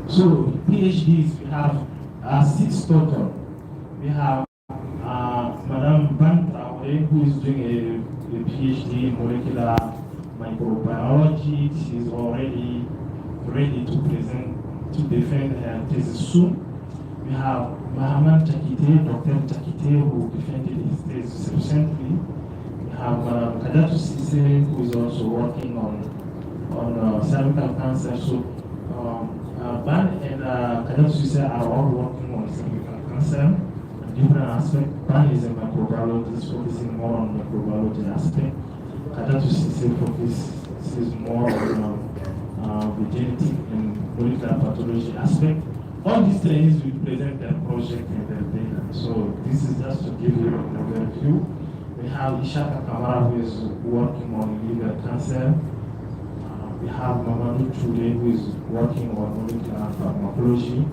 So PhDs, we have 6 total. We have Madame Ban Traore, who is doing a PhD in molecular microbiology. She's already ready to defend her thesis soon. We have Mohamed Takite, Dr. Takite, who defended his thesis recently. We have Kadatu Sise, who is also working on cervical cancer. So Ban and Kadatu Sise are all working on cervical cancer and different aspects. Ban is a microbiologist focusing more on microbiology aspect. Kadatu Sise focuses more on the genetic and molecular pathology aspect. All these trainees will present their project and their data. So this is just to give you an overview. We have Ishaka Kamara, who is working on liver cancer. We have Mamadou Chule, who is working on molecular pharmacology.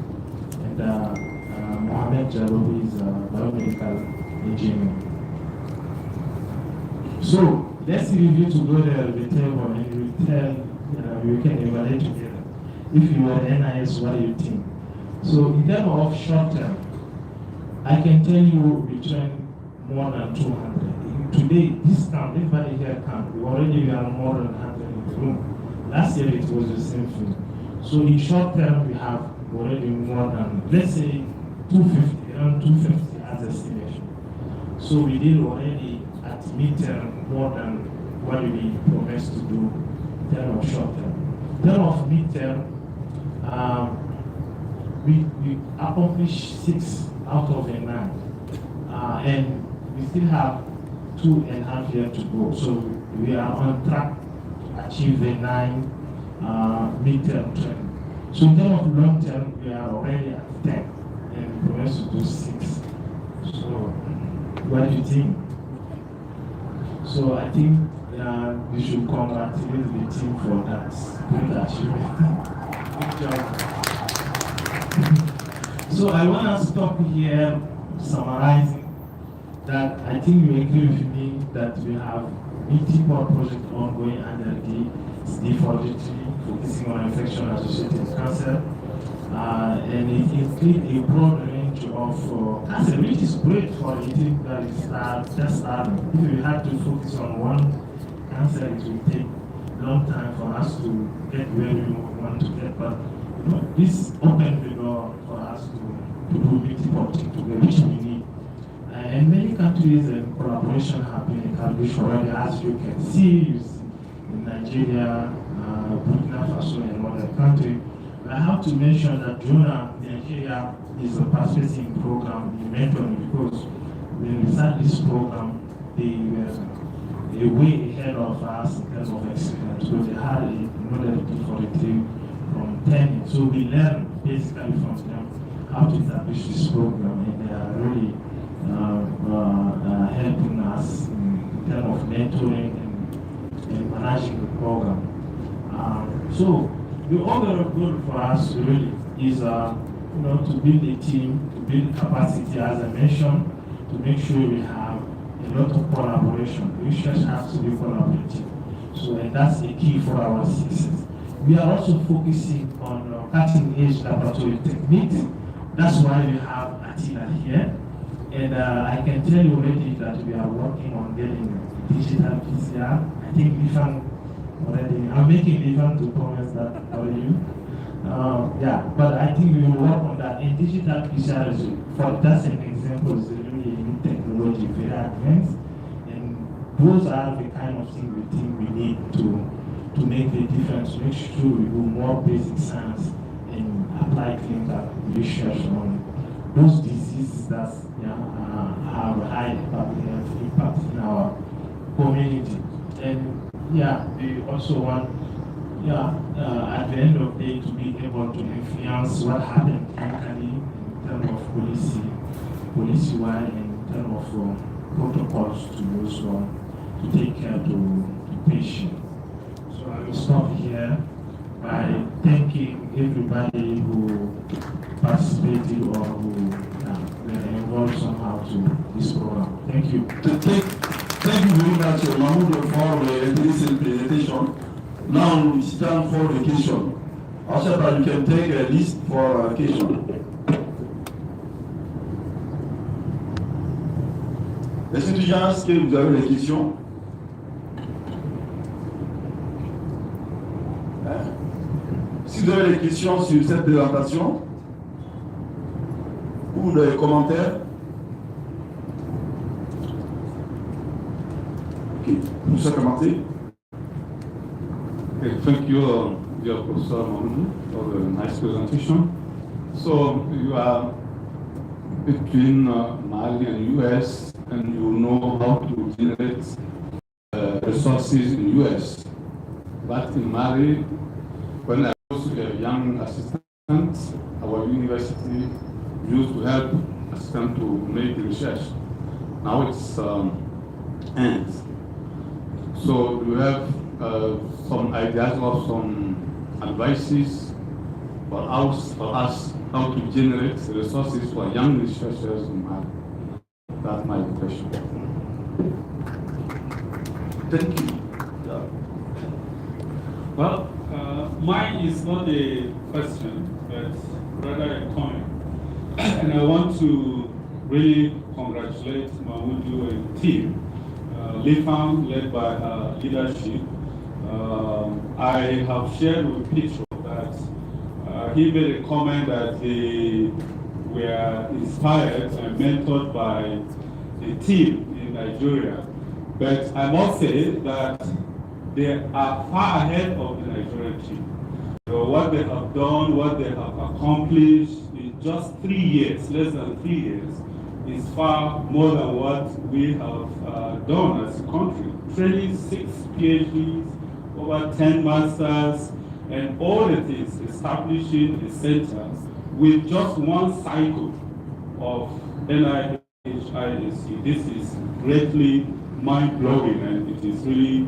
And Mohamed Jalo, who is biomedical engineer. So let's review together the table and we can evaluate together. If you are NIS, what do you think? So in terms of short term, I can tell you we train more than 200. Today, this camp, everybody here camp, we are more than 100 in the room. Last year it was the same thing. So in short term, we have already more than, let's say, 250, around 250 as estimation. So we did already at midterm more than what we promised to do in terms of short term. In terms of midterm, we accomplished 6 out of the 9, and we still have 2.5 years to go. So we are on track to achieve the 9 midterm trend. So in terms of long term, we are already at 10, and we promise to do 6. So what do you think? So I think we should congratulate the team for that great achievement. Good job. So I want to stop here summarizing that I think you agree with me that we have multiple projects ongoing under the D43, focusing on infection-associated cancer, and it includes a broad range of cancer, which is great for a team that is just starting. If we had to focus on one cancer, it will take a long time for us to get where we want to get, but this opened the door for us to do multiple things together, which we need. And many countries and collaboration have been established already, as you can see in Nigeria, Burkina Faso, and other countries. I have to mention that Jonah, Nigeria, is a participating program in mentoring, because when we started this program, they were way ahead of us in terms of experience. So they had another D43 from 10. So we learned basically from them how to establish this program, and they are really helping us in terms of mentoring and managing the program. So the overall goal for us really is to build a team, to build capacity, as I mentioned, to make sure we have a lot of collaboration. Research has to be collaborative. So, and that's the key for our success. We are also focusing on cutting-edge laboratory techniques. That's why we have Attila here. And I can tell you already that we are working on getting digital PCR. I think Ifan already, I'm making Ifan to promise that for you. But I think we will work on that. And digital PCR, that's an example, is really a new technology, very advanced. And those are the kind of things we think we need to make the difference, to make sure we do more basic science and apply clinical research on those diseases that have a high impact in our community. And we also want, at the end of the day, to be able to influence what happened clinically in terms of policy-wise, and in terms of protocols to use to take care to patients. So I will stop here by thanking everybody who participated or who were involved somehow to this program. Thank you. Thank you very much, Mahmoud, for the recent presentation. Now we stand for the question. Also, but you can take a list for question. Les étudiants, est-ce que vous avez des questions? Si vous avez des questions sur cette présentation ou des commentaires, ok, pour ça commencer. Okay, thank you, dear Professor Mahmoud, for the nice presentation. So you are between Mali and US, and you know how to generate resources in US. But in Mali, when I was a young assistant, our university used to help assistant to make research. Now it's ends. So do you have some ideas or some advices for us how to generate resources for young researchers in Mali? That's my question. Thank you. Yeah. Well, mine is not a question, but rather a comment. And I want to really congratulate Mahmoud and team. LIFAM, led by leadership. I have shared with Petro that he made a comment that they were inspired and mentored by a team in Nigeria. But I must say that they are far ahead of the Nigerian team. So what they have done, what they have accomplished in just 3 years, less than 3 years, is far more than what we have done as a country. Training 6 PhDs, over 10 masters, and all the things, establishing a center with just one cycle of NIH-IAC. This is greatly mind-blowing, and it is really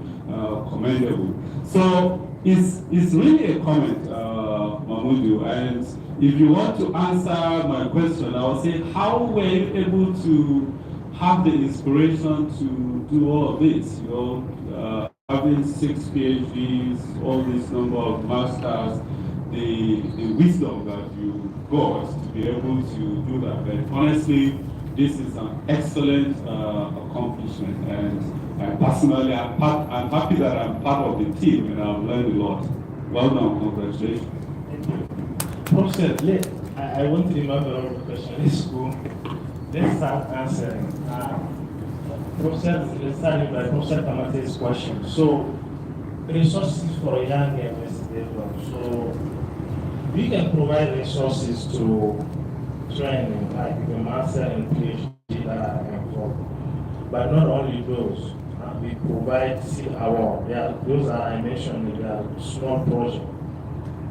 commendable. So it's really a comment, Mahmoud, and if you want to answer my question, I will say, how were you able to have the inspiration to do all of this? You know, having 6 PhDs, all this number of masters, the wisdom that you got to be able to do that. But honestly, this is an excellent accomplishment, and I personally, I'm happy that I'm part of the team, and I've learned a lot. Well done, congratulations. Thank you. Professor, I want to remember the question. Let's go. Let's start answering. Professor, let's start by Professor Kamate's question. So, resources for young investigators. So, we can provide resources to training, like the master and PhD that are involved. But not only those. We provide those are I mentioned, they are small projects.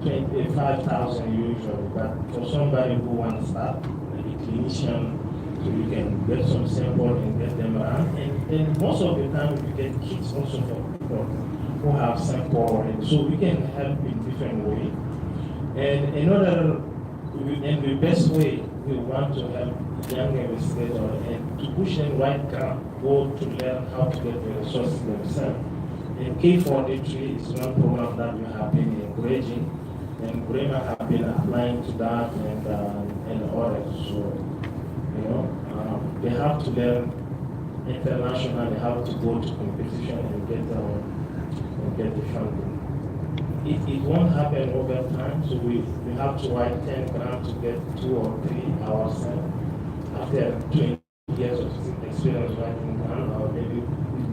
25,000 usually, but for somebody who wants to start, like a clinician, so you can get some sample and get them around. And most of the time we get kits also for people who have sample already. So we can help in different ways. And the best way we want to help young investigators and to push them right ground, go to learn how to get the resources themselves. And K43 is one program that we have been encouraging, and Bremer have been applying to that and others. So, you know, they have to learn international, they have to go to competition and get the funding. It won't happen over time, so we have to write 10 grants to get 2 or 3 ourselves. After 20 years of experience writing grant, or maybe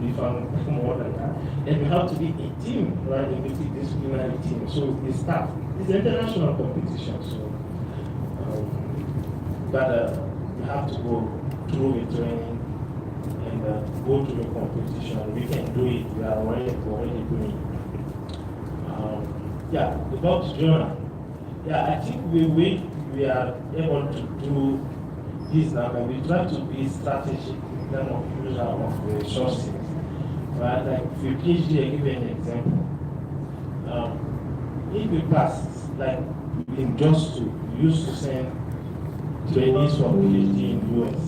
we found more than that. And we have to be a team, right, a multidisciplinary team. So it's tough. It's international competition, so but you have to go through the training and go to the competition. We can do it. We are already doing it. About journal. I think we are able to do this now, and we try to be strategic in terms of use of the resources. Right? Like for PhD, I give you an example. In the past, like in just we used to send trainees for PhD in US.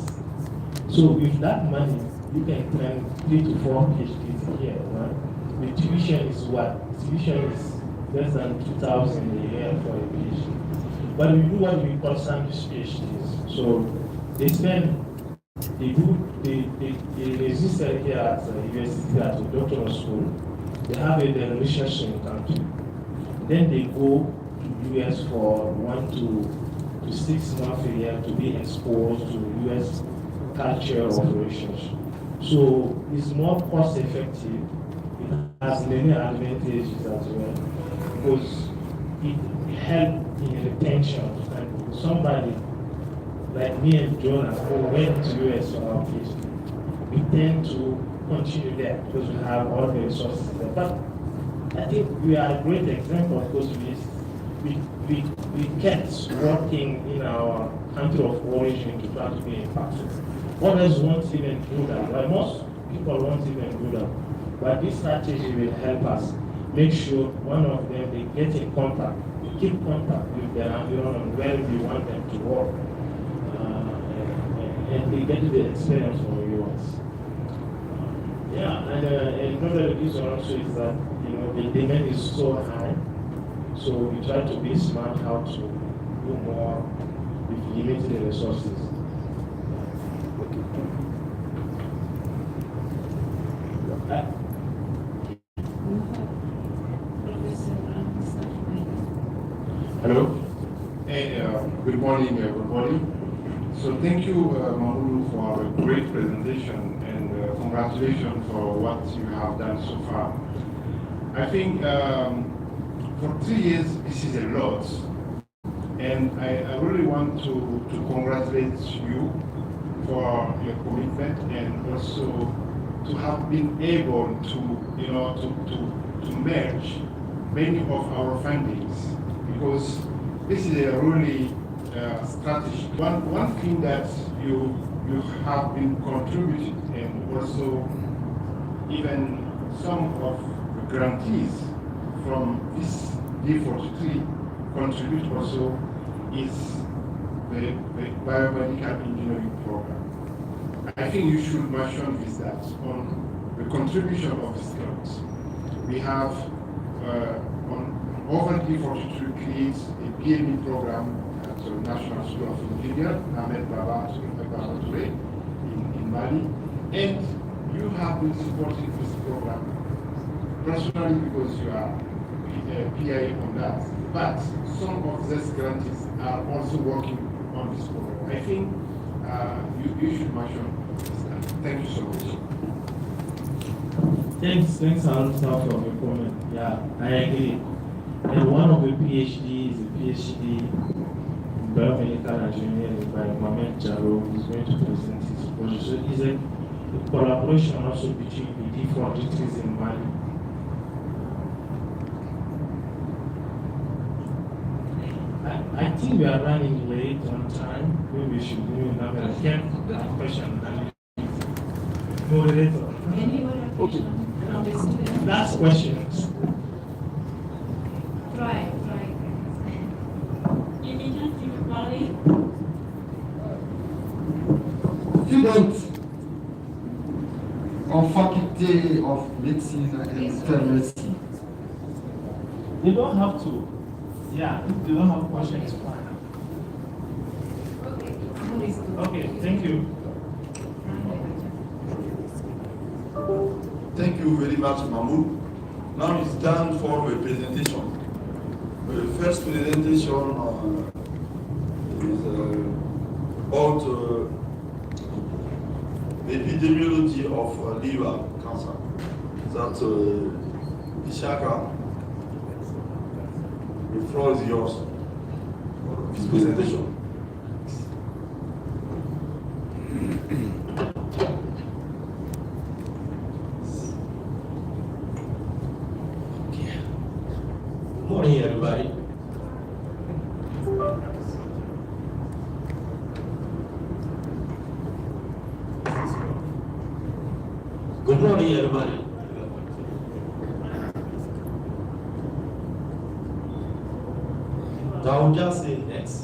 So with that money, you can train 3 to 4 PhDs here, right? The tuition is what? Tuition is less than 2,000 a year for a PhD. But we do what we call sandwich PhDs. So they register here at the university at the doctoral school. They have a research in country. Then they go to US for 1 to 6 months a year to be exposed to US culture of research. So it's more cost effective. It has many advantages as well because it helps in retention. And somebody like me and Jonah who went to US for our PhD, we tend to continue there because we have all the resources there. But I think we are a great example because we kept working in our country of origin to try to be impactful. Others won't even do that. Well, most people won't even do that. But this strategy will help us make sure one of them, they get in contact, they keep contact with their environment where we want them to work. And they get the experience from US. And another reason also is that the demand is so high, so we try to be smart how to do more with limited resources. Hello. Hey, good morning, everybody. So thank you, Mahmoud, for a great presentation and congratulations for what you have done so far. I think for 3 years, this is a lot. And I really want to congratulate you for your commitment and also to have been able to merge many of our findings, because this is a really strategy. One thing that you have been contributing, and also even some of the grantees from this D43 contribute also, is the biomedical engineering program. I think you should mention this, that on the contribution of the students. We have on over D43 creates a Bienvenu program at the National School of Engineering, Ahmed Baba in Mali, and you have been supporting this program personally because you are a PI on that. But some of these grantees are also working on this program. I think you should mention this. Thank you so much. Thanks, Alan, for your comment. Yeah, I agree. And one of the PhD is a PhD in biomedical engineering by Mohamed Jaro, who is going to present his project. So it's a collaboration also between the D43s in Mali. I think we are running late on time. Maybe we should do another question. Moderator. Okay. Last questions. Right. Students en faculté of medicine and pharmacy. They don't have to. Yeah, they don't have questions. Okay, thank you. Thank you very much, Mahmoud. Now it's time for the presentation. The first presentation is about the epidemiology of liver cancer. That's Ishaka. The floor is yours for this presentation. Good morning, everybody. Good morning, everybody. So I'll just say next.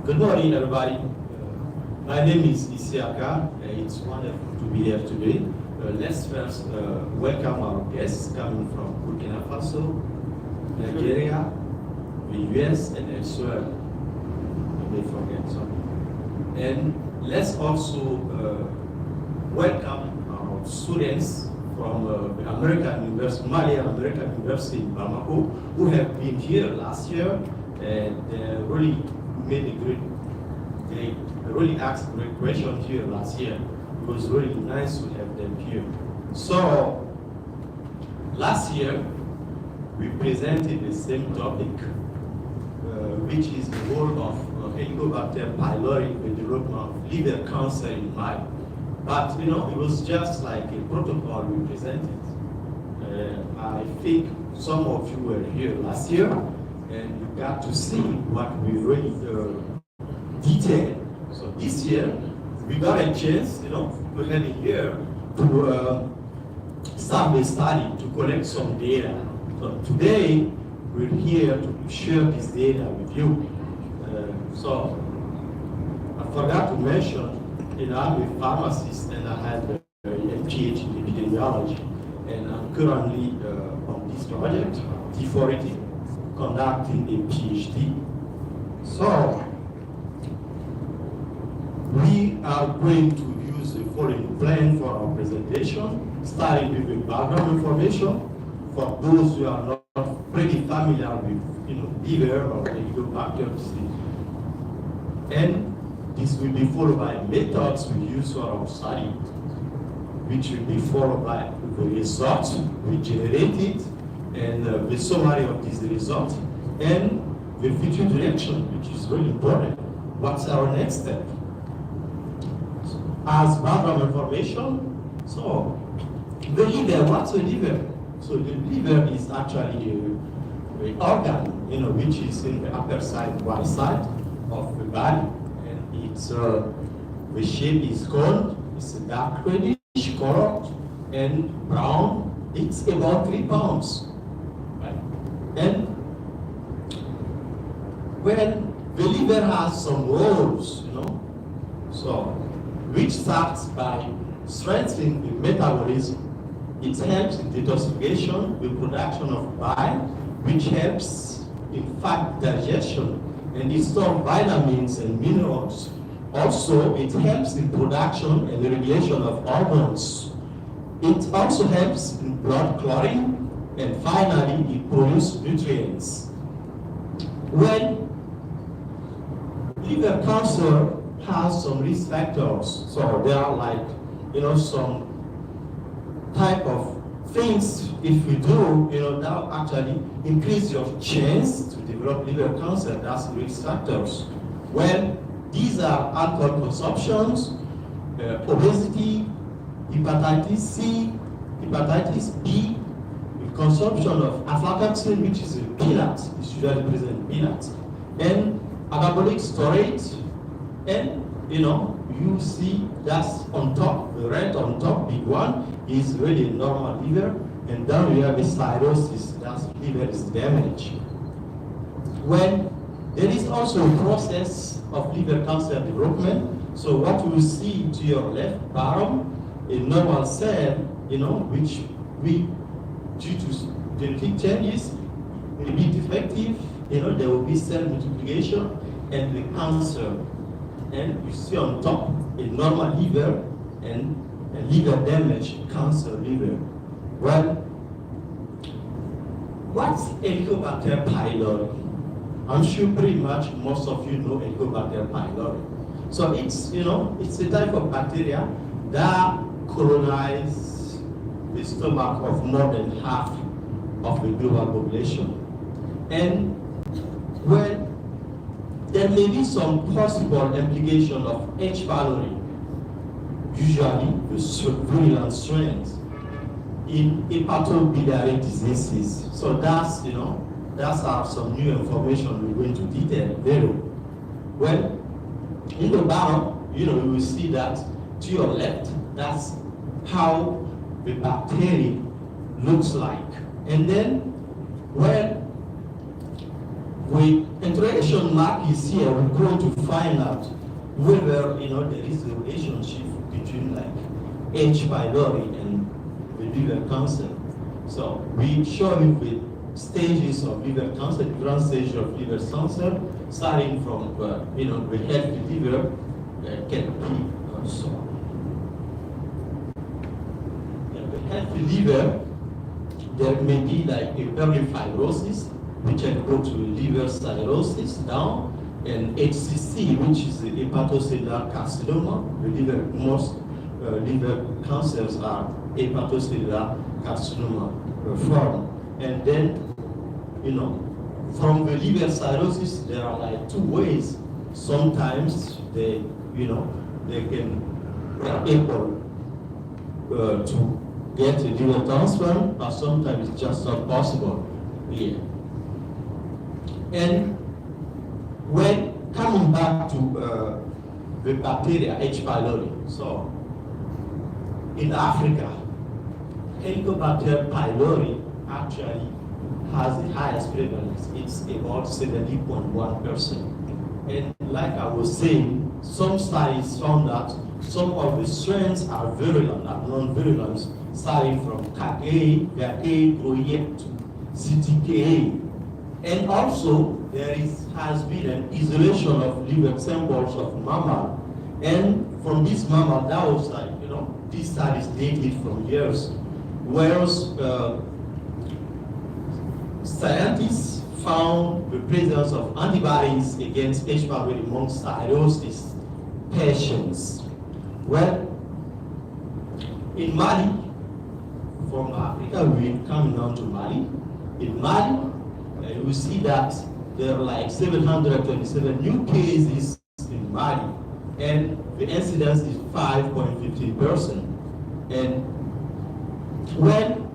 Good morning, everybody. My name is Isiaka. It's wonderful to be here today. Let's first welcome our guests coming from Burkina Faso, Nigeria, the US, and elsewhere. I may forget some. And let's also welcome our students from the American University, Malian American University in Bamako, who have been here last year and really made a they really asked great questions here last year. It was really nice to have them here. So, last year, we presented the same topic, which is the role of Helicobacter pylori in the development of liver cancer in Mali. But, you know, it was just like a protocol we presented. I think some of you were here last year, and you got to see what we really detailed. So this year, we got a chance, you know, we had a year to start the study, to collect some data. So today, we're here to share this data with you. So I forgot to mention, you know, I'm a pharmacist and I have a PhD in epidemiology. And I'm currently on this project, D43, conducting a PhD. So we are going to use the following plan for our presentation, starting with the background information for those who are not pretty familiar with, you know, liver or Helicobacter disease. And this will be followed by methods we use for our study, which will be followed by the results we generated and the summary of these results and the future direction, which is really important. What's our next step? As background information, so the liver, what's the liver? So the liver is actually an organ, you know, which is in the upper side, right side of the body, and it's the shape is cone. It's a dark reddish color and brown. It's about 3 pounds, right? And when the liver has some roles, you know, so which starts by strengthening the metabolism. It helps in detoxification, the production of bile, which helps in fat digestion, and it stores vitamins and minerals. Also, it helps in production and the regulation of hormones. It also helps in blood clotting, and finally, it produces nutrients. When liver cancer has some risk factors, so there are like, you know, some type of things if we do, you know, that actually increase your chance to develop liver cancer. That's risk factors. Well, these are alcohol consumptions, obesity, hepatitis C, hepatitis B, the consumption of aflatoxin, which is a peanut, it's usually present in peanuts, and anabolic steroids, and, you know, you see that's on top, the red on top, big one, is really normal liver, and then we have a cirrhosis, that's liver is damaged. When there is also a process of liver cancer development, so what you see to your left bottom, a normal cell, you know, which we, due to genetic changes, will be defective, you know, there will be cell multiplication and the cancer. And you see on top a normal liver and a liver damage, cancer liver. Well, what's Helicobacter pylori? I'm sure pretty much most of you know Helicobacter pylori. So it's, you know, it's a type of bacteria that colonize the stomach of more than half of the global population. And well, there may be some possible implication of H. pylori, usually the virulent strains, in hepatobiliary diseases. So that's, you know, that's some new information we're going to detail later. Well, in the bottom, you know, you will see that to your left, that's how the bacteria looks like. And then, well, with interrogation mark is here. We're going to find out whether there is a relationship between like H. pylori and the liver cancer. So we show you the stages of liver cancer, different stages of liver cancer, starting from the healthy liver can be so. The healthy liver, there may be like a early fibrosis, which can go to liver cirrhosis down, and HCC, which is the hepatocellular carcinoma. Most liver cancers are hepatocellular carcinoma form. And then, from the liver cirrhosis, there are like two ways. Sometimes they are able to get a liver transplant, but sometimes it's just not possible here. And when coming back to the bacteria H. pylori, so in Africa, Helicobacter pylori actually has the highest prevalence. It's about 70.1%. And like I was saying, some studies found that some of the strains are virulent, are non-virulent, starting from KA, VA, OEM to CTKA. And also, there has been an isolation of liver samples of mammal. And from this mammal, that was like, these studies dated from years, whereas scientists found the presence of antibodies against H. pylori among cirrhosis patients. Well, in Mali, from Africa, we're coming down to Mali. In Mali, we see that there are like 727 new cases in Mali, and the incidence is 5.15%. And when,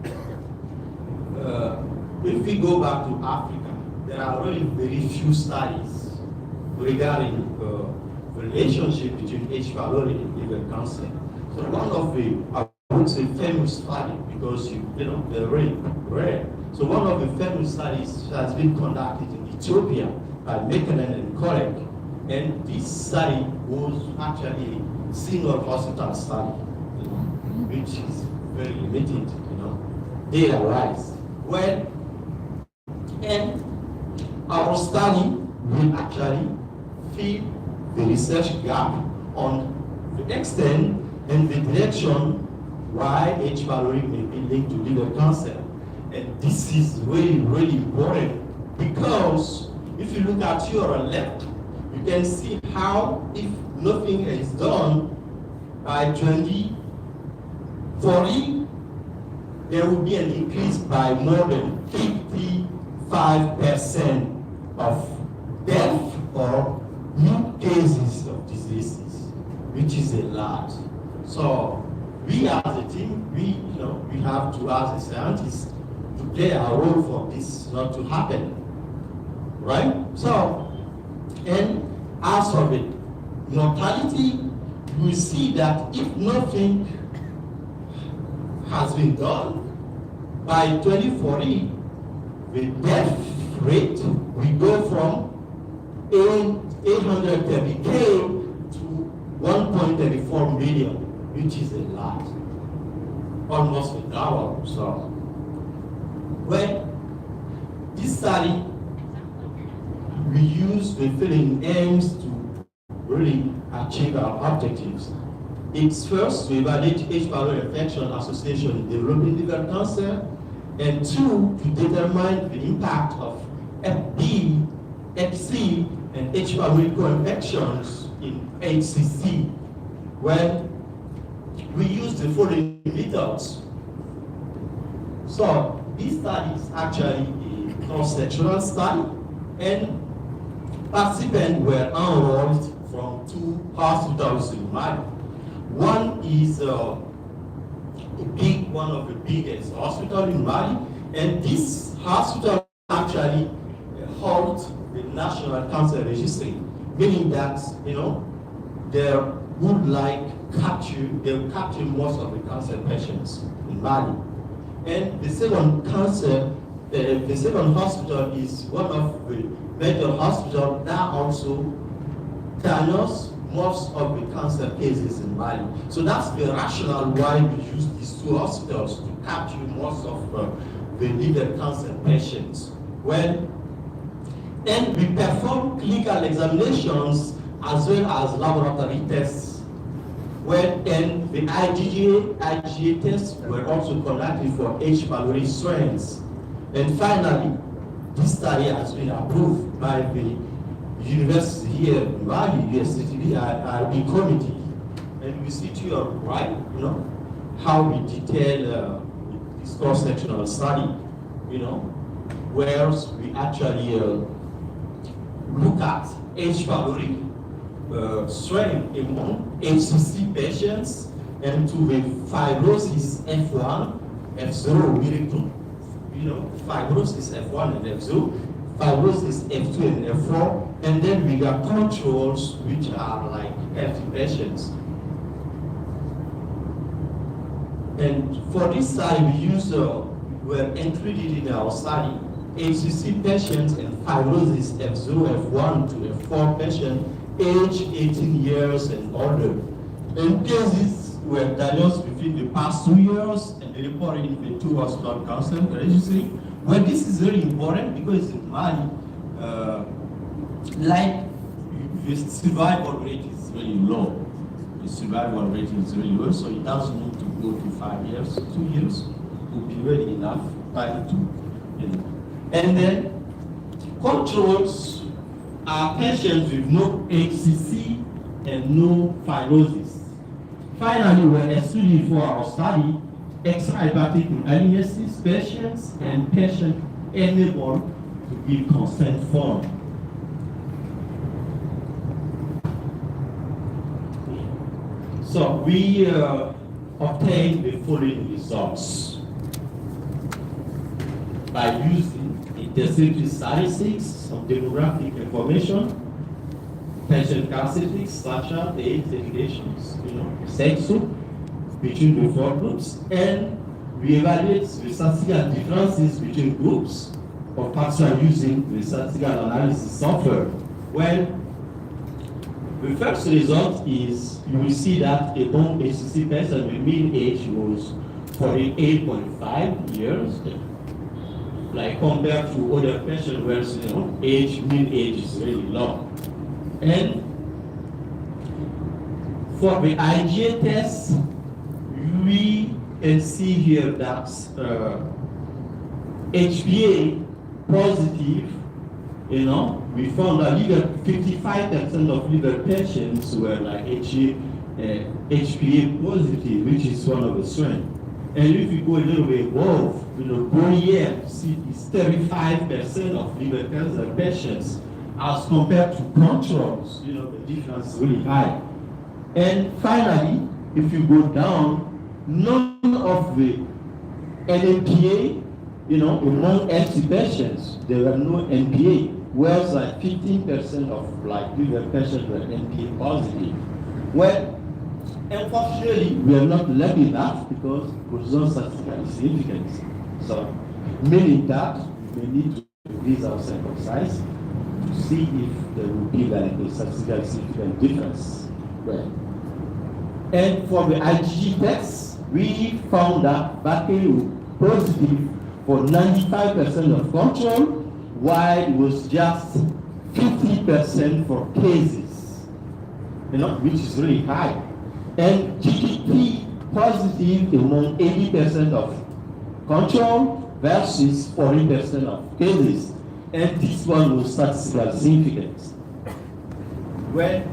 if we go back to Africa, there are really very few studies regarding the relationship between H. pylori and liver cancer. So one of the, I would say, famous study, because they're really rare. So one of the famous studies has been conducted in Ethiopia by Mekelen and Korek, and this study was actually a single hospital study, which is very limited, data-wise. Well, and our study will actually fill the research gap on the extent and the direction why H. pylori may be linked to liver cancer. And this is really, really important, because if you look at your left, you can see how, if nothing is done, by 2040, there will be an increase by more than 55% of death or new cases of diseases, which is a lot. So we as a team, we have to, as a scientist, to play a role for this not to happen, right? So, and as for the mortality, we see that if nothing has been done, by 2040, the death rate will go from 830K to 1.34 million, which is a lot, almost a double. So, when this study, we use the filling aims to really achieve our objectives. It's first to evaluate H. pylori infection association in developing liver cancer, and two, to determine the impact of FB, FC, and H. pylori co-infections in HCC. Well, we use the following methods. So, this study is actually a cross-sectional study, and participants were enrolled from two hospitals in Mali. One is one of the biggest hospitals in Mali, and this hospital actually holds the National Cancer Registry, meaning that they would capture most of the cancer patients in Mali. And the second cancer the second hospital is one of the major hospitals that also diagnose most of the cancer cases in Mali. So that's the rationale why we use these two hospitals to capture most of the liver cancer patients. And we perform clinical examinations as well as laboratory tests. And the IgA tests were also conducted for H. pylori strains. And finally, this study has been approved by the university here in Mali, USCTD, IRB committee. And we see to your right, how we detail this cross-sectional study, where we actually look at H. pylori strain among HCC patients and to the fibrosis F1, F0 miracle. Fibrosis F1 and F0, fibrosis F2 and F4, and then we got controls which are like healthy patients. And for this study, were included in our study HCC patients and fibrosis F0, F1 to F4 patients, age 18 years and older. And cases were diagnosed within the past 2 years and reported in the 2 hospital council registry. Well, this is very important because in Mali, the survival rate is very low. The survival rate is very low, so it doesn't need to go to 5 years. 2 years would be really enough time to, And then controls are patients with no HCC and no fibrosis. Finally, we're excluding for our study extrahepatic malignancies patients and patients unable to give consent form. So we obtained the following results by using the descriptive statistics, some demographic information, patient characteristics such as age, educations, sex group between the 4 groups, and we evaluate the statistical differences between groups, or partially using the statistical analysis software. Well, the first result is you will see that among HCC patients, the mean age was 48.5 years, like compared to other patients where mean age is really low. And for the IgA test, we can see here that HbA positive, we found that 55% of liver patients were like HbA positive, which is one of the strains. And if you go a little bit above, go here, see it's 35% of liver cancer patients as compared to controls, the difference is really high. And finally, if you go down, none of the NPA, among healthy patients, there were no NPA, whereas like 15% of liver patients were NPA positive. Well, unfortunately, we are not lucky enough because it was not statistically significant. So, meaning that we need to increase our sample size to see if there will be like a statistically significant difference. Well, and for the IgG test, we found that BACE was positive for 95% of control, while it was just 50% for cases, which is really high. And GDP positive among 80% of control versus 40% of cases. And this one was statistically significant. Well,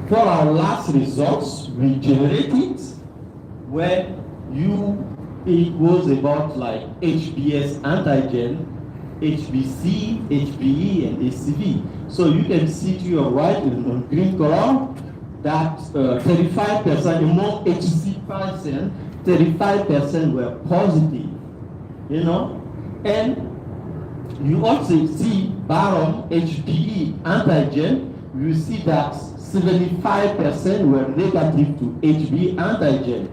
for our last results, we generated where it was about like HBS antigen, HBC, HBE, and ACV. So you can see to your right in green color that 35% among HCC patients, 35% were positive, and you also see bottom HBE antigen, you see that 75% were negative to HB antigen,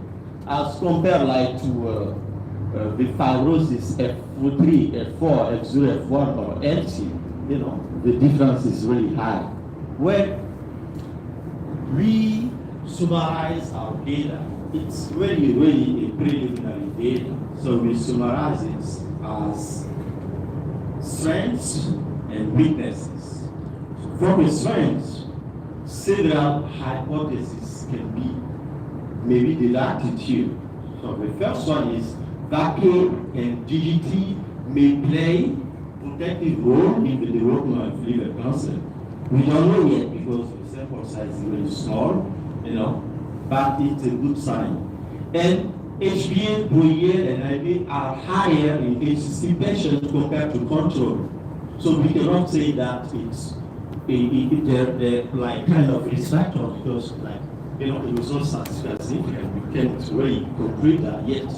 as compared like to the fibrosis F3, F4, F0, F1, or LC, you know, the difference is really high. When we summarize our data, it's really a preliminary data. So we summarize it as strengths and weaknesses. From the strengths, several hypotheses can be maybe deducted here. So the first one is vacuum and DGT may play protective role in the development of liver cancer. We don't know yet because the sample size is very small, you know, but it's a good sign. And HbA, ProEL, and IB are higher in HCC patients compared to control. So we cannot say that they're like kind of risk factor because, like, you know, it was not statistically significant. We can't really conclude that yet.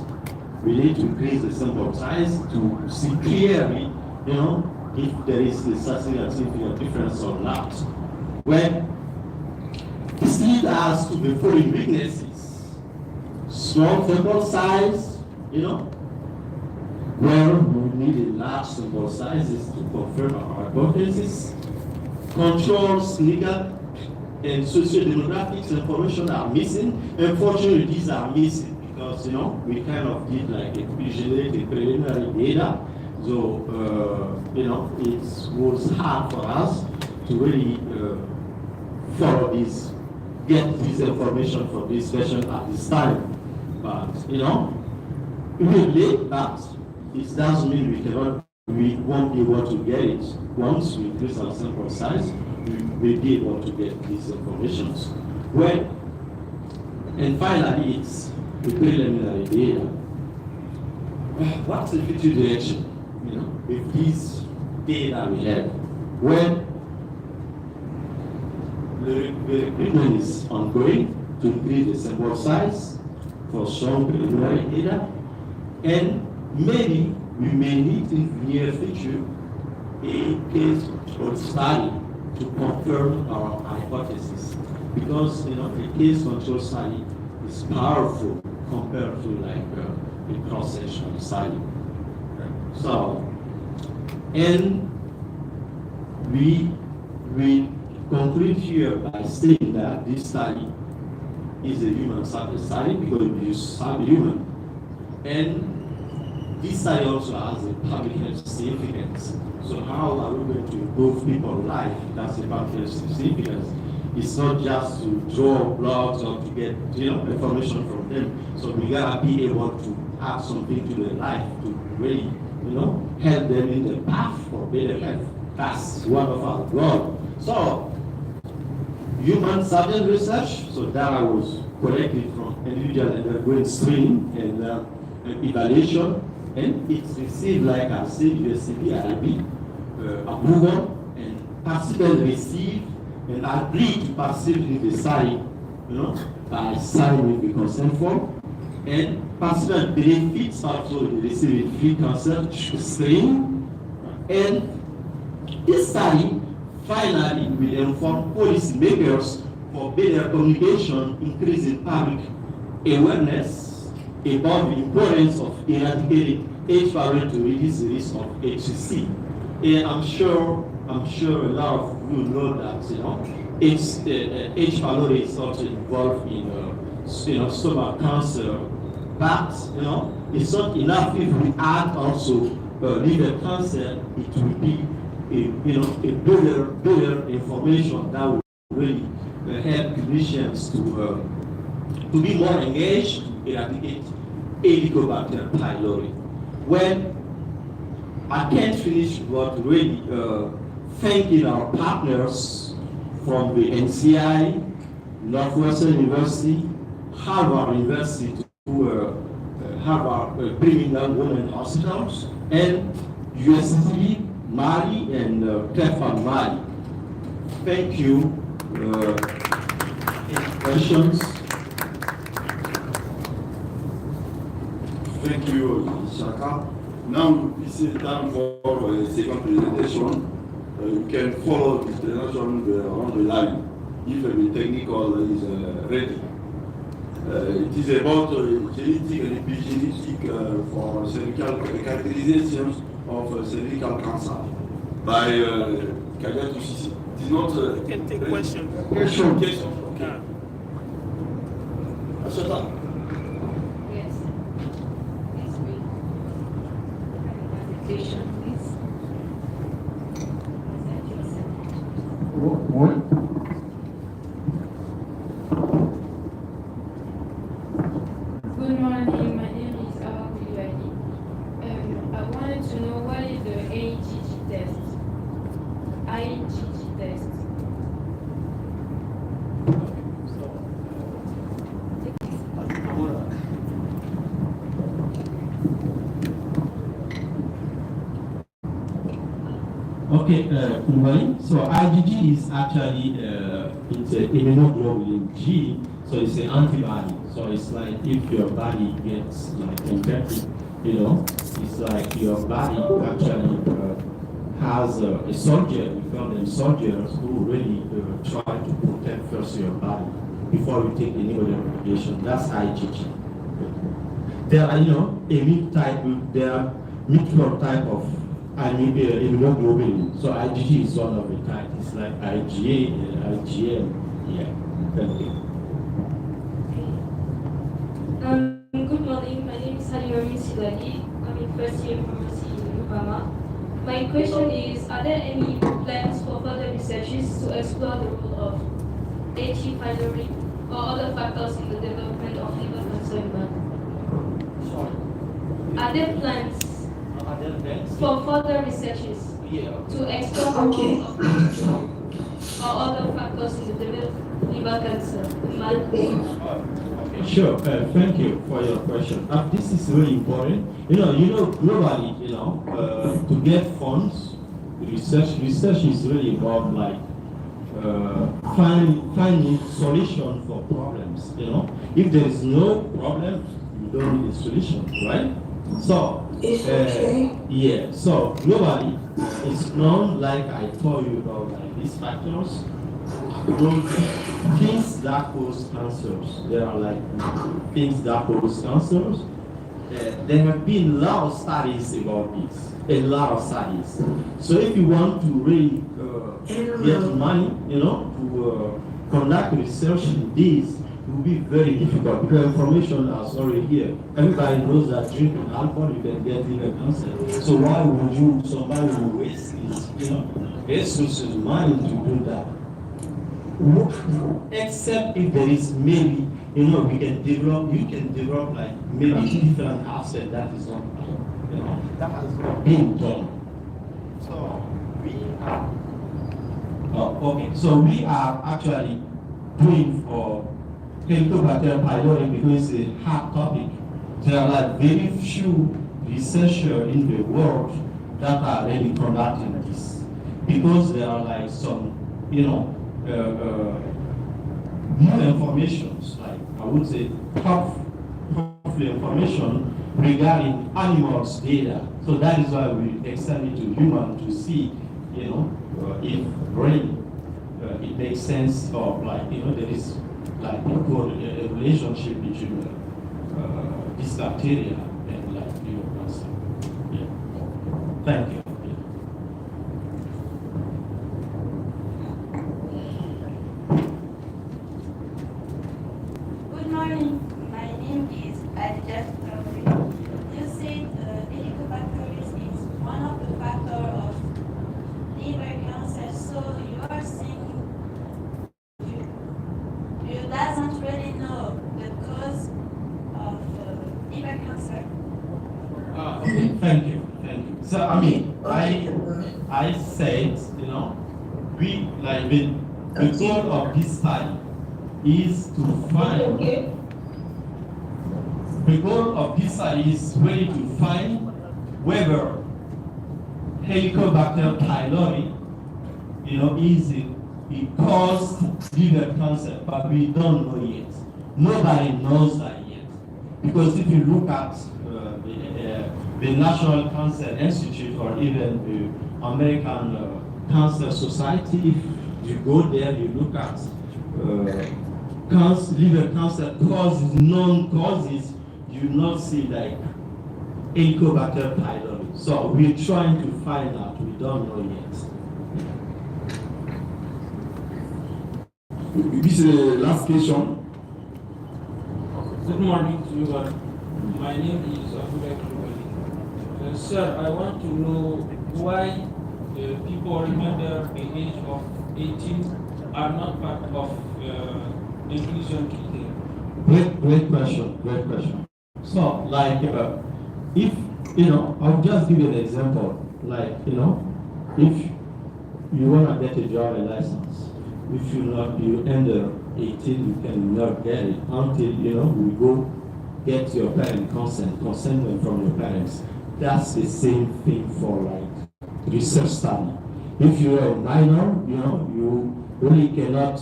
We need to increase the sample size to see clearly, you know, if there is a statistically significant difference or not. Well, this leads us to the following weaknesses. Small sample size, you know, where we need a large sample sizes to confirm our hypothesis. Controls, legal, and socio-demographics information are missing. Unfortunately, these are missing because, you know, we kind of did like a preliminary data. So, you know, it was hard for us to really follow this, get this information from this session at this time. But, you know, really, but it doesn't mean we won't be able to get it. Once we increase our sample size, we will be able to get these information. Well, and finally, it's the preliminary data. What's the future direction? You know, with these data we have, well, the recruitment is ongoing to increase the sample size for some preliminary data, and maybe we may need in the near future a case control study to confirm our hypothesis, because, you know, the case control study is powerful compared to like a cross-sectional study. So, and we conclude here by saying that this study is a human sample study because we use subhuman, and this study also has a public health significance. So how are we going to improve people's life? That's a public health significance. It's not just to draw blogs or to get, you know, information from them. So we gotta be able to add something to their life to really, you know, help them in the path for better health. That's one of our goals. So, human subject research, so data was collected from individual undergoing screening and evaluation, and it's received, like I said, CREFPAM approval, and participants receive and agree to participate in the study, you know, by signing the consent form, and participant benefits also receiving free consent screening, and this study finally will inform policymakers for better communication, increasing public awareness about the importance of eradicating H. pylori to reduce the risk of HCC. And I'm sure a lot of you know that, you know, H. pylori is also involved in you know, stomach cancer, but, you know, it's not enough if we add also liver cancer. It will be a better information that will really help clinicians to be more engaged to eradicate Helicobacter pylori. Well, I can't finish but really thanking our partners from the NCI, Northwestern University, Harvard University, Harvard Birmingham Women's Hospitals, and USC Mali and CREFPAM Mali. Thank you. Any questions? Thank you, Shaka. Now this is time for a second presentation. You can follow this presentation on the line if the technical is ready. It is about genetic and epigenetic for cervical characterizations of cervical cancer by Kaliatu Sisi. It is not. You can take question. Question. Okay. Yeah. Yes. Yes, please. Presentation, please. Present yourself. What? Good morning, my name is Awakuyaki. I wanted to know what is the IgG test? IgG test. Okay, Kumari. So IgG is actually it's an immunoglobulin G, so it's an antibody. So it's like if your body gets like infected, it's like your body actually has a soldier. We call them soldiers who really try to protect first your body before you take any other medication. That's IgG. There are immune type. There are mutual type of immunoglobulin. So IgG is one of the types. It's like IgA, IgM. Yeah. Thank you. Good morning. My name is Sidibe. I'm in first year pharmacy in Obama. My question is: are there any plans for further researches to explore the role of H. pylori or other factors in the development of liver cancer in man? Are there plans for further researches to explore the role of or other factors in the development of liver cancer in man? Sure. Thank you for your question. This is really important. Globally, to get funds, research is really about like finding solution for problems. If there is no problem, you don't need a solution, right? So, yeah. So globally, it's known, like I told you about, like these factors. Things that cause cancers. There are like things that cause cancers. There have been a lot of studies about this. A lot of studies. So if you want to really get money, to conduct research in this, it will be very difficult because information is already here. Everybody knows that drinking alcohol you can get liver cancer. So why would somebody will waste his, resources, money to do that? Except if there is maybe, you can develop like maybe different assets that is not, that has not been done. So we are, so we are actually doing for Helicobacter pylori because it's a hard topic. There are like very few researchers in the world that are really conducting this because there are like some, new information, like I would say tough information regarding animals data. So that is why we extend it to human to see, if really it makes sense of like, there is like a relationship between this bacteria and like cancer. Yeah. Thank you. Good morning. My name is Adjust. You said Helicobacter is one of the factors of liver cancer. So you are saying you doesn't really know the cause of liver cancer. Okay, thank you. So I said, we like the goal of this study is to find. The goal of this study is really to find whether Helicobacter pylori, it caused liver cancer, but we don't know yet. Nobody knows that yet, because if you look at the National Cancer Institute or even the American Cancer Society, if you go there, you look at liver cancer causes, known causes, you not see like Helicobacter pylori. So we're trying to find out, we don't know yet. This is the last question. Good morning to you all. My name is sir, I want to know why people under the age of 18 are not part of inclusion criteria. Great question. So, like, if, I'll just give you an example. Like, if you want to get a driver's license, if you under 18, you cannot get it until, we go get your parent consent from your parents. That's the same thing for like research study. If you are a minor, you really cannot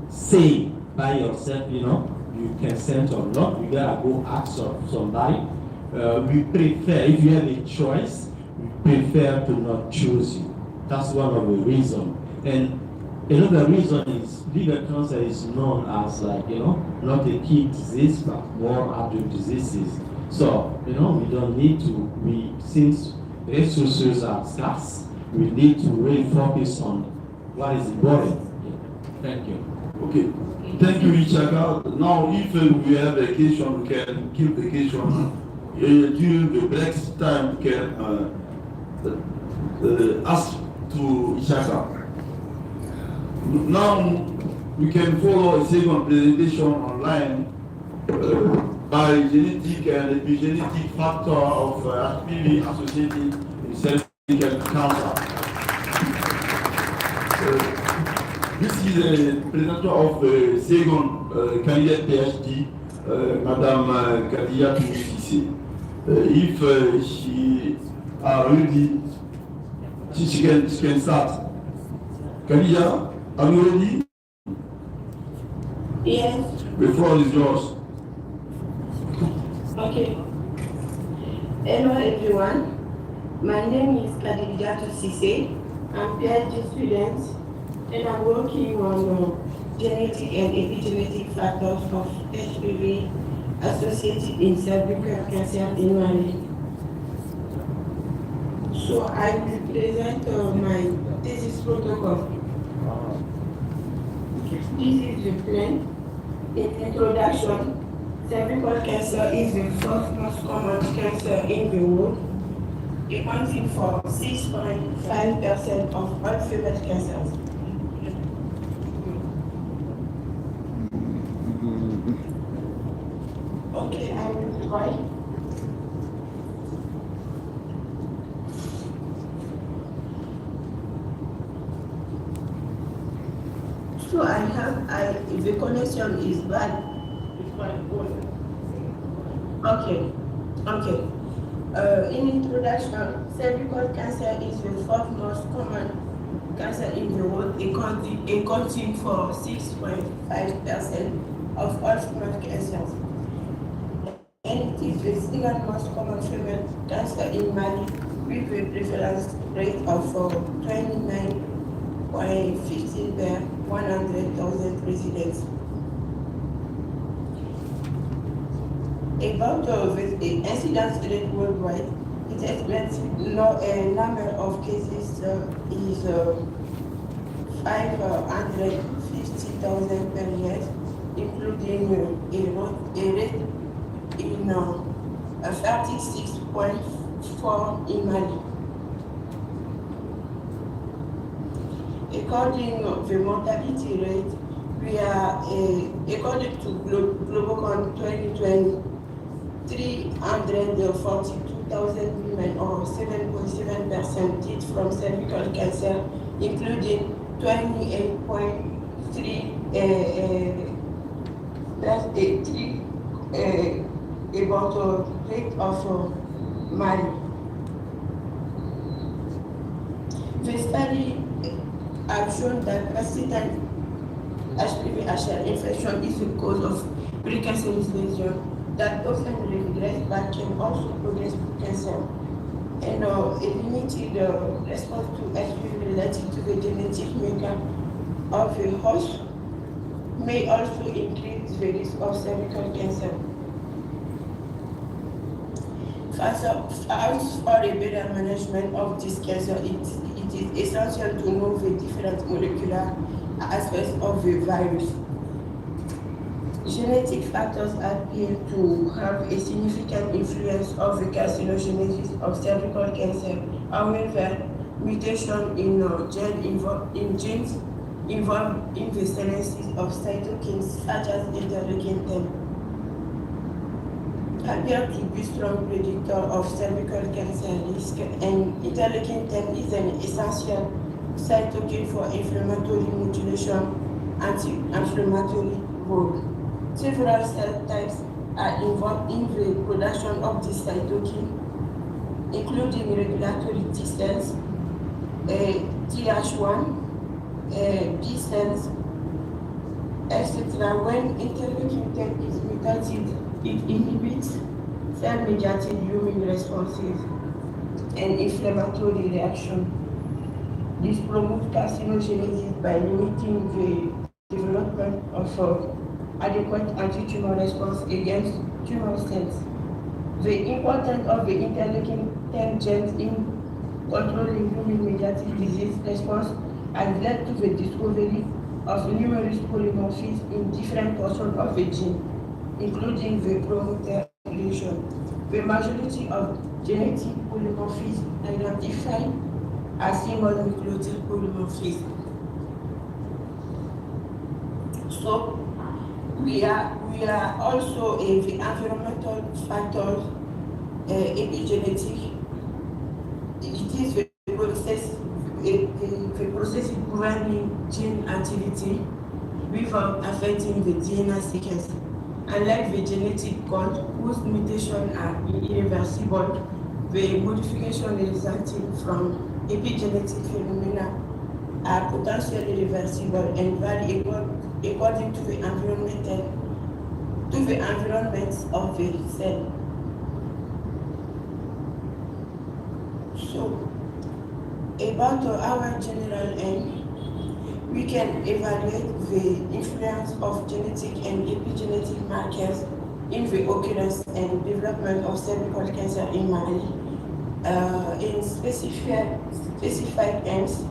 say by yourself, you consent or not. You gotta go ask somebody. We prefer, if you have a choice, we prefer to not choose you. That's one of the reasons. And another reason is liver cancer is known as like, not a key disease, but more adult diseases. So, we don't need to, since resources are scarce, we need to really focus on what is important. Thank you. Okay. Thank you, Richard. Now, if we have vacation, we can keep vacation. During the next time, we can ask to Ishaka. Now, we can follow a second presentation online by genetic and epigenetic factor of HPV associated with cervical cancer. This is a presenter of the second candidate PhD, Madame Kadia Toussissé. If she are ready, she can start. Kadia, are you ready? Yes. The floor is yours. Okay. Hello everyone. My name is Kadia Toussissé. I'm PhD student and I'm working on genetic and epigenetic factors of HPV associated in cervical cancer in Mali. So I will present my thesis protocol. This is the plan. In introduction, cervical cancer is the fourth most common cancer in the world, accounting for 6.5% of all female cancers. Okay, I will try. So the connection is bad. Okay. In introduction, cervical cancer is the fourth most common cancer in the world, accounting for 6.5% of all female cancers. And it is the second most common female cancer in Mali, with a prevalence rate of 29.15 per 100,000 residents. About the incidence rate worldwide, it estimates number of cases is 550,000 per year, including a rate in 36.4 in Mali. According to the mortality rate, we are, according to Globocon 2020, 342,000 women, or 7.7%, died from cervical cancer, including 28.3 about the rate of Mali. The study have shown that persistent HPV-HL infection is the cause of precancerous lesion that often regress but can also progress to cancer. And a limited response to HPV related to the genetic makeup of the host may also increase the risk of cervical cancer. For a better management of this cancer, it is essential to know the different molecular aspects of the virus. Genetic factors appear to have a significant influence of the carcinogenesis of cervical cancer. However, mutation in genes involved in the synthesis of cytokines such as interleukin-10 appear to be strong predictor of cervical cancer risk, and interleukin-10 is an essential cytokine for inflammatory modulation, anti-inflammatory role. Several cell types are involved in the production of this cytokine, including regulatory T cells, Th1, B cells, etc. When interleukin-10 is mutated, it inhibits cell-mediated immune responses and inflammatory reaction. This promotes carcinogenesis by limiting the development of adequate anti-tumor response against tumor cells. The importance of the interleukin-10 genes in controlling immune-mediated disease response has led to the discovery of numerous polymorphisms in different portions of the gene, including the promoter region. The majority of genetic polymorphisms identified as single nucleotide polymorphism. So, we are also the environmental factors, epigenetic. It is the process governing gene activity without affecting the DNA sequence. Unlike the genetic code, whose mutations are irreversible, the modification resulting from epigenetic phenomena are potentially reversible and vary according to the environment of the cell. So, about our general aim, we can evaluate the influence of genetic and epigenetic markers in the occurrence and development of cervical cancer in Mali. In specified aims,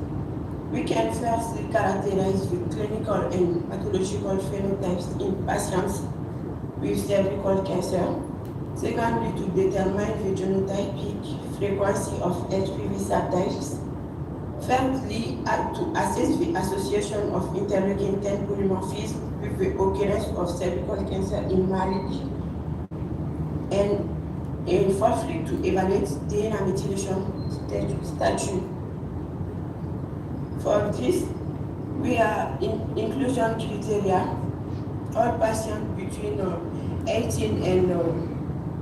we can first characterize the clinical and pathological phenotypes in patients with cervical cancer. Secondly, to determine the genotypic frequency of HPV subtypes. Thirdly, to assess the association of interleukin-10 polymorphism with the occurrence of cervical cancer in Mali. And fourthly, to evaluate DNA methylation status. For this, we are in inclusion criteria. All patients between 18 and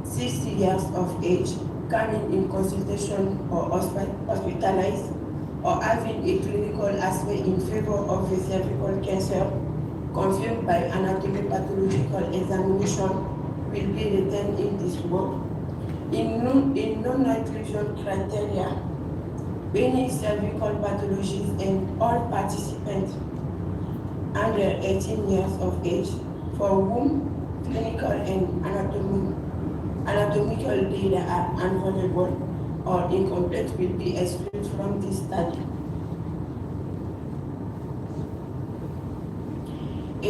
60 years of age coming in consultation or hospitalized or having a clinical aspect in favor of the cervical cancer confirmed by anatomic pathological examination will be retained in this work. In non-inclusion criteria, any cervical pathologies and all participants under 18 years of age for whom clinical and anatomical data are unavailable or incomplete will be excluded from this study.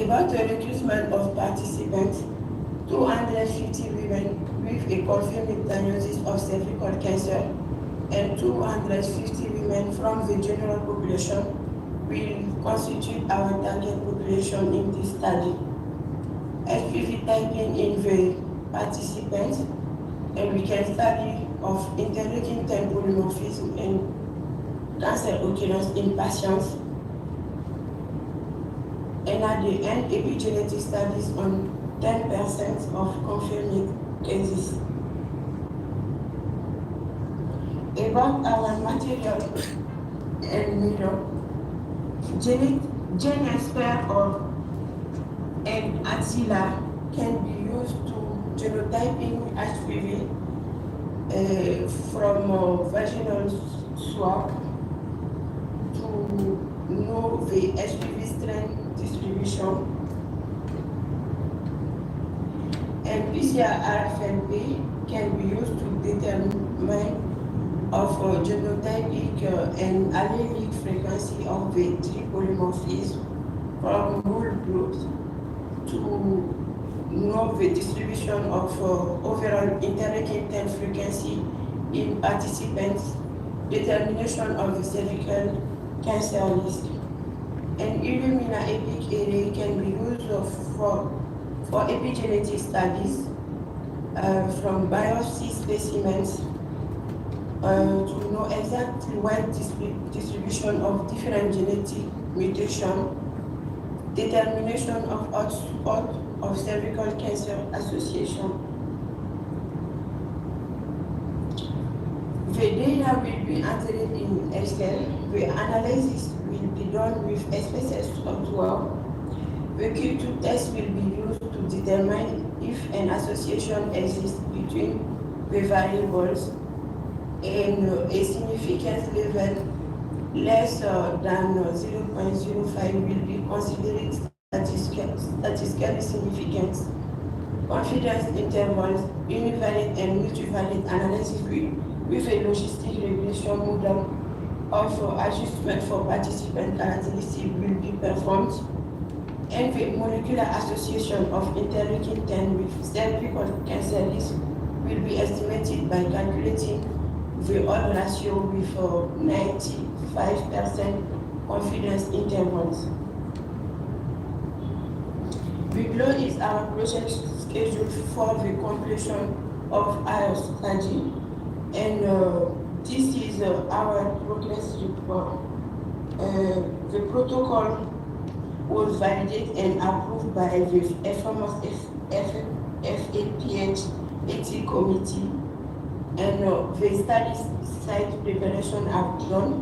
About the recruitment of participants, 250 women with a confirmed diagnosis of cervical cancer and 250 women from the general population will constitute our target population in this study. HPV typing in the participants, and we can study of interleukin-10 polymorphism and cancer occurrence in patients. And at the end, epigenetic studies on 10% of confirmed cases. About our material and medium, gene expert or and ATILA can be used to genotyping HPV from vaginal swab to know the HPV strain distribution PCR-RFLP can be used to determine of genotypic and allelic frequency of the tripolymorphism from whole groups to know the distribution of overall interleukin 10 frequency in participants, determination of the cervical cancer list. An Illumina EPIC array can be used for epigenetic studies from biopsy specimens to know exactly wide distribution of different genetic mutation, determination of hotspot of cervical cancer association. The data will be entered in Excel. The analysis will be done with SPSS software. The Q2 test will be used to determine if an association exists between the variables and a significance level less than 0.05 will be considered statistically significant. Confidence intervals, univalent and multivalent analysis with a logistic regression model of adjustment for participant characteristics will be performed, and the molecular association of interleukin 10 with cervical cancer risk will be estimated by calculating the odds ratio with 95% confidence intervals. Below is our process schedule for the completion of our study, and this is our progress report. The protocol was validated and approved by the FAPH Ethics Committee, and the study site preparation are done.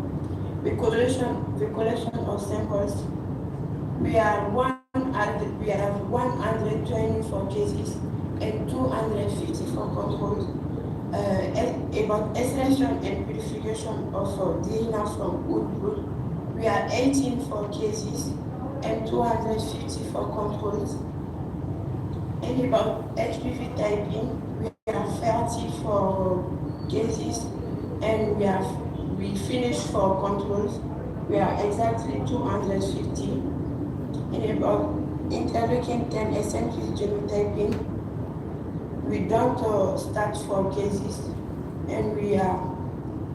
The collection of samples, we have 124 cases and 254 controls. About extraction and purification of DNA from wood blood, we are 18 for cases and 254 controls. And about HPV typing, we are 30 for cases and we finished for controls. We are exactly 250. And about interleukin 10 essential genotyping, we don't start for cases, and we are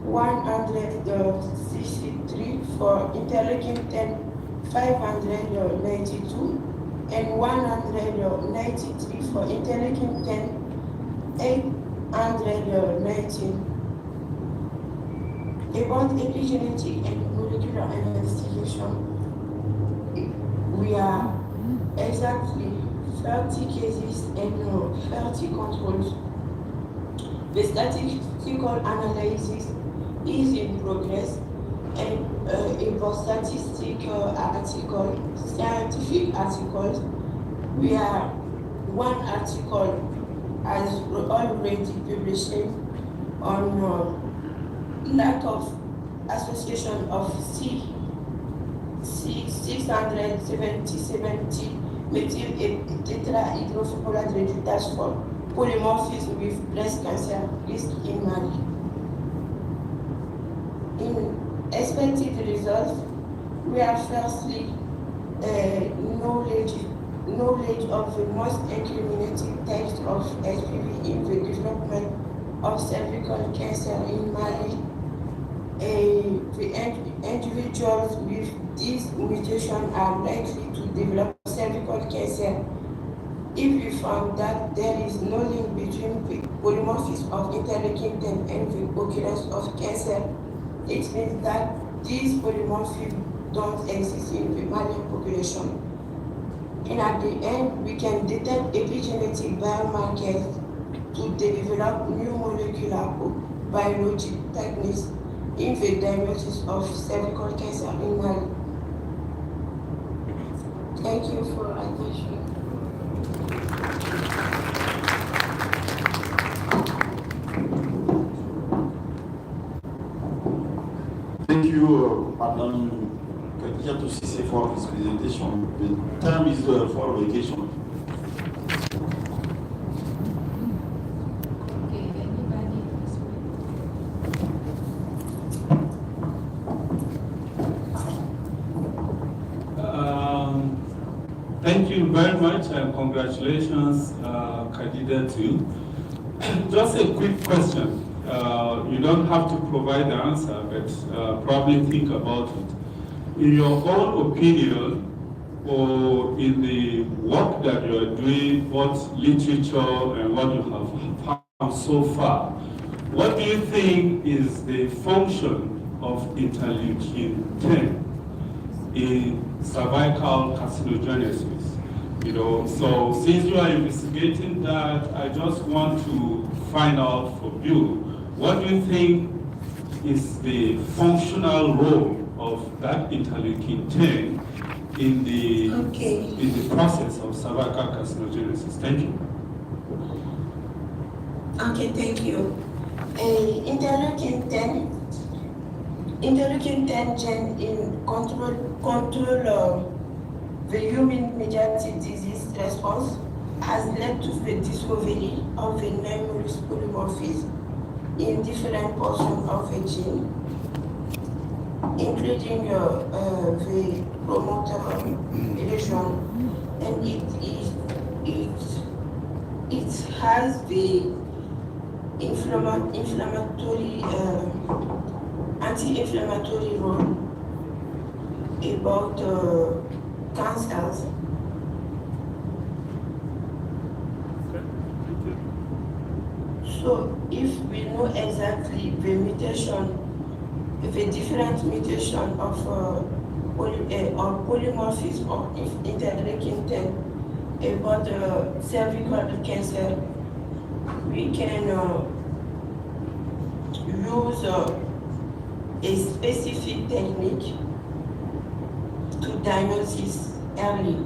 163 for interleukin 10, 592, and 193 for interleukin 10, 819. About epigenetic and molecular investigation, we are exactly 30 cases and 30 controls. The statistical analysis is in progress, and about scientific articles, we are one article has already published on lack of association of 670 methyl tetrahydrofolate reductase for polymorphism with breast cancer risk in Mali. In expected results, we have firstly knowledge of the most incriminating types of HPV in the development of cervical cancer in Mali. The individuals with this mutation are likely to develop cervical cancer. If we found that there is no link between the polymorphism of interleukin 10 and the occurrence of cancer, it means that these polymorphisms don't exist in the Malian population. And at the end, we can detect epigenetic biomarkers to develop new molecular biologic techniques in the diagnosis of cervical cancer in Mali. Thank you for attention. Thank you, Madam Khadija Toussissé, for this presentation. The time is for the question. Thank you very much and congratulations, candidate too. Just a quick question. You don't have to provide the answer, but probably think about it. In your own opinion, or in the work that you are doing, both literature and what you have found so far, what do you think is the function of interleukin-10 in cervical carcinogenesis? You know, so since you are investigating that, I just want to find out from you, what do you think is the functional role of that interleukin-10 in the process of cervical carcinogenesis? Thank you. Okay, thank you. Interleukin-10 gene in control the human mediated disease response has led to the discovery of the numerous polymorphisms in different portions of the gene, including the promoter region, and it has the inflammatory anti-inflammatory role about cancers. So if we know exactly the mutation, the different mutation of polymorphism of interleukin-10 about cervical cancer, we can use a specific technique to diagnose early.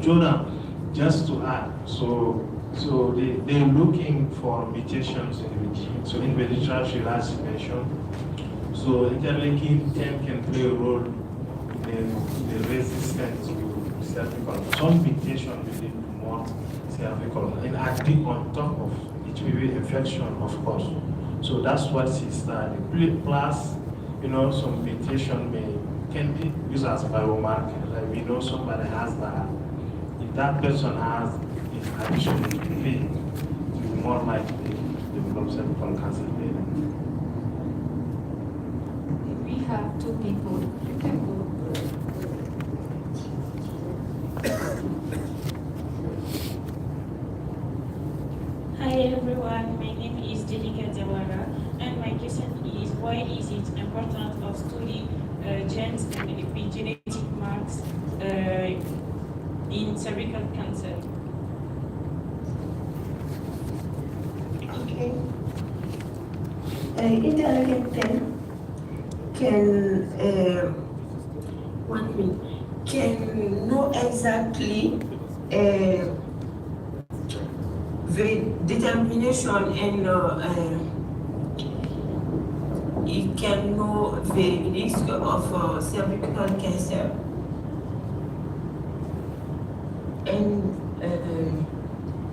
Jonah, just to add, so they're looking for mutations in the gene. So in the literature, as you mentioned, so interleukin-10 can play a role in the resistance to cervical. Some mutation will lead to more cervical, and acting on top of HPV infection, of course. So that's what she studied. Plus, you know, some mutation can be used as a biomarker. Like we know somebody has that. If that person has in addition to HPV, it will be more likely to develop cervical cancer. We have two people. You can go. Hi everyone, my name is Delika Zawara, and my question is, why is it important of studying genes and epigenetic marks in cervical cancer? Okay. Interleukin-10 can know exactly the determination and it can know the risk of cervical cancer and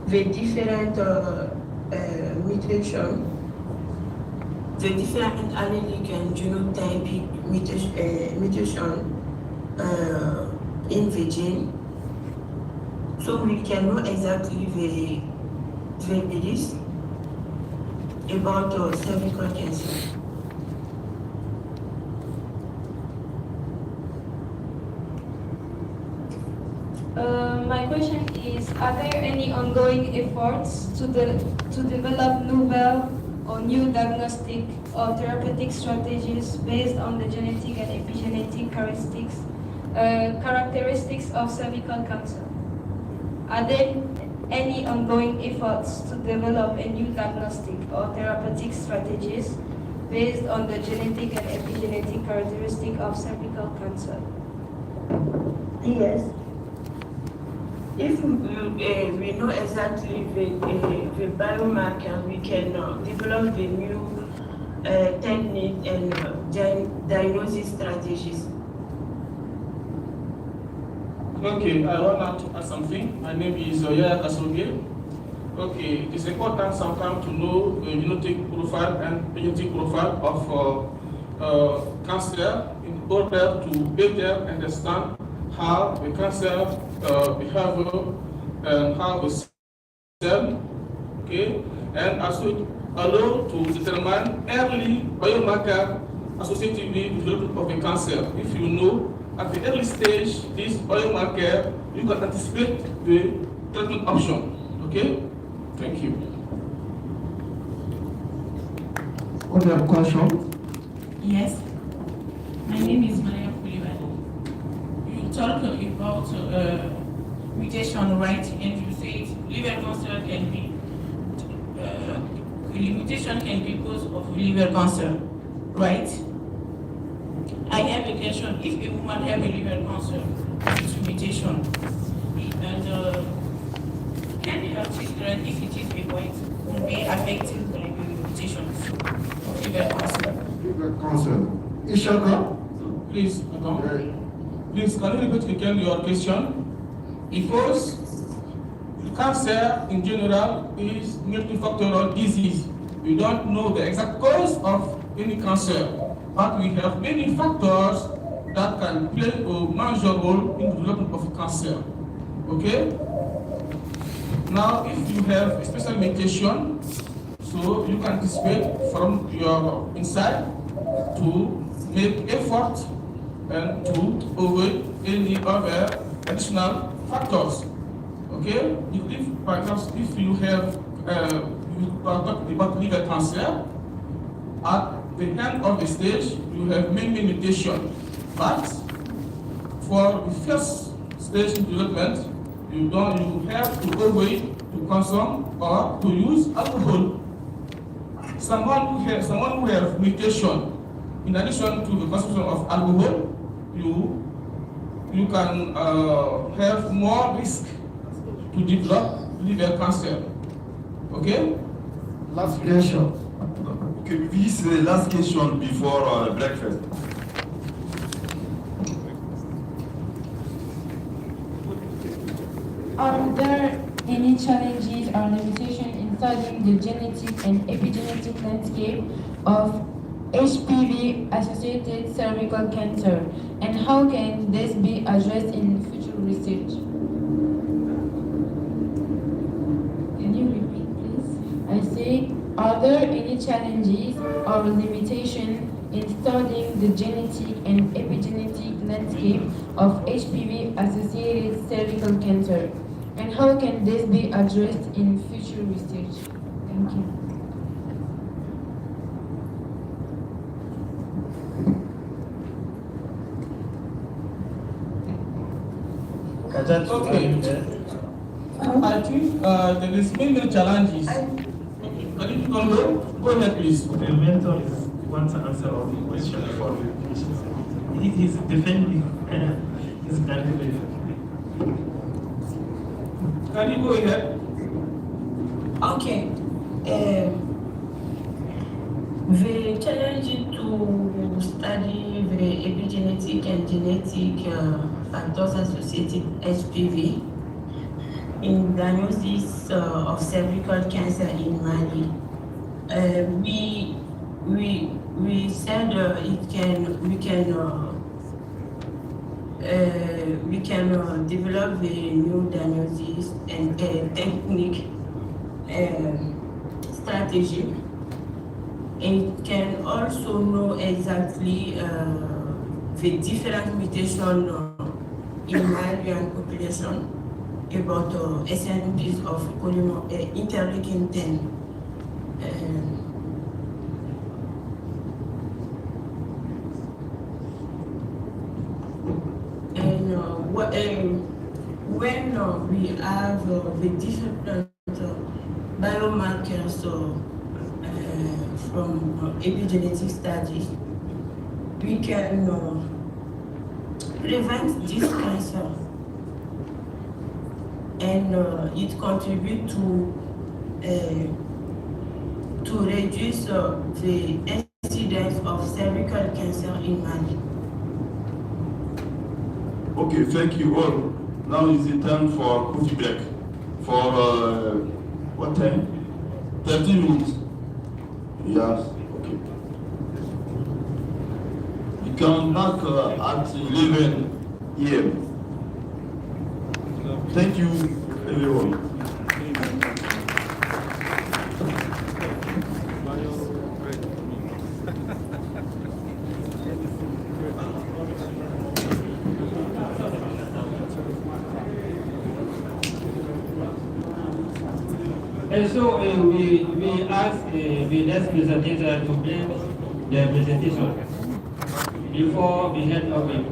the different mutation, the different allelic and genotypic mutation in the gene, so we can know exactly the risk about cervical cancer. My question is, are there any ongoing efforts to develop novel or new diagnostic or therapeutic strategies based on the genetic and epigenetic characteristics of cervical cancer? Are there any ongoing efforts to develop a new diagnostic or therapeutic strategies based on the genetic and epigenetic characteristics of cervical cancer? Yes. If we know exactly the biomarker, we can develop the new technique and diagnosis strategies. Okay, I want to add something. My name is Yaya Kasoge. Okay, it's important sometimes to know the genetic profile and epigenetic profile of cancer in order to better understand how the cancer behavior and how the cell, okay, and also allow to determine early biomarker associated with development of the cancer. If you know at the early stage this biomarker, you can anticipate the treatment option. Okay, thank you. Other question? Yes. My name is Maria Kulibali. You talk about mutation, right? And you say liver cancer can be mutation can be cause of liver cancer, right? I have a question. If a woman have a liver cancer with mutation, and can her children, if it is a boy, will be affected by the mutations of liver cancer? Liver cancer. Ishaka? Please, please, can you repeat again your question? Because cancer in general is multifactorial disease. We don't know the exact cause of any cancer, but we have many factors that can play a major role in the development of cancer. Okay? Now, if you have a special mutation, so you can anticipate from your inside to make effort and to avoid any other additional factors. Okay? If, for example, if you have you are talking about liver cancer, at the end of the stage, you have many mutations. But for the first stage in development, you have to avoid to consume or to use alcohol. Someone who has mutation, in addition to the consumption of alcohol, you can have more risk to develop liver cancer. Okay? Last question. Okay, this is the last question before breakfast. Are there any challenges or limitations in studying the genetic and epigenetic landscape of HPV-associated cervical cancer, and how can this be addressed in future research? Can you repeat, please? I say, are there any challenges or limitations in studying the genetic and epigenetic landscape of HPV-associated cervical cancer, and how can this be addressed in future research? Thank you. Okay. I think there is many challenges. Okay. Can you go ahead, please? The mentor is wants to answer all the questions for the patients. He's defending his candidate. Can you go ahead? Okay. The challenge to study the epigenetic and genetic factors associated HPV in diagnosis of cervical cancer in Mali. We said we can develop the new diagnosis and technique strategy. It can also know exactly the different mutation in Malian population about SNPs of interleukin 10. When we have the different biomarkers from epigenetic studies, we can prevent this cancer, and it contributes to reduce the incidence of cervical cancer in Mali. Okay, thank you all. Now is the time for coffee break. For what time? 30 minutes. Yes, okay. come back at 11 a.m. Thank you, everyone. And so we ask the next presenter to bring their presentation before we head away.